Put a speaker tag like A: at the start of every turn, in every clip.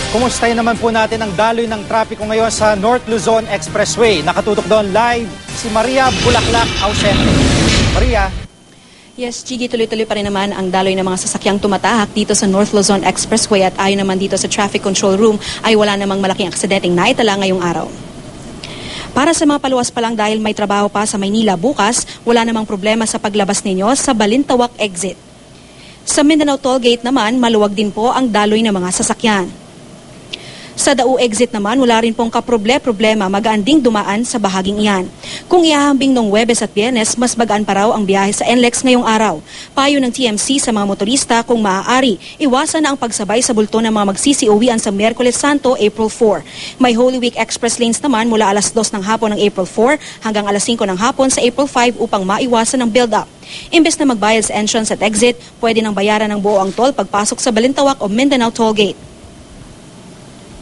A: Kumustahin naman po natin ang daloy ng trapiko ngayon sa North Luzon Expressway. Nakatutok doon live si Maria Bulaklak ausente. Maria.
B: Yes, Gigi, tuloy-tuloy pa rin naman ang daloy ng mga sasakyang tumatahak dito sa North Luzon Expressway at ayon naman dito sa Traffic Control Room ay wala namang malaking aksidenteng naitala ngayong araw. Para sa mga paluwas pa lang dahil may trabaho pa sa Maynila bukas, wala namang problema sa paglabas ninyo sa Balintawak exit. Sa Mindanao Tollgate naman, maluwag din po ang daloy ng mga sasakyan. Sa Dao exit naman, wala rin pong kaproblema magaan ding dumaan sa bahaging iyan. Kung ihahambing nung Huwebes at Biyernes, mas magaan pa raw ang biyahe sa NLEX ngayong araw. Payo ng TMC sa mga motorista kung maaari, iwasan na ang pagsabay sa bulto ng mga magsisiuwian sa Miyerkules Santo, April 4. May Holy Week Express lanes naman mula alas 2 ng hapon ng April 4 hanggang alas 5 ng hapon sa April 5 upang maiwasan ang build-up. Imbes na magbayad sa entrance at exit, pwede nang bayaran ng buo ang toll pagpasok sa Balintawak o Mindanao Tollgate.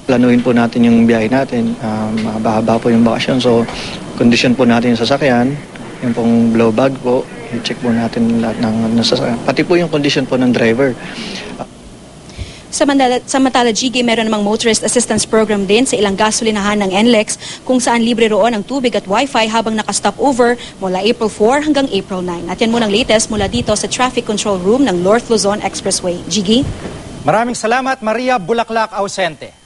C: Planuhin po natin yung biyahe natin, mahaba po yung bakasyon. So, kondisyon po natin yung sasakyan, yung pong blow bag po, i-check po natin lahat ng sasakyan. Pati po yung kondisyon po ng driver.
B: Samantala, Gigi, meron namang motorist assistance program din sa ilang gasolinahan ng NLEX kung saan libre roon ang tubig at wifi habang naka-stop over mula April 4 hanggang April 9. At yan muna ang latest mula dito sa Traffic Control Room ng North Luzon Expressway. Gigi?
A: Maraming salamat, Maria Bulaklak ausente.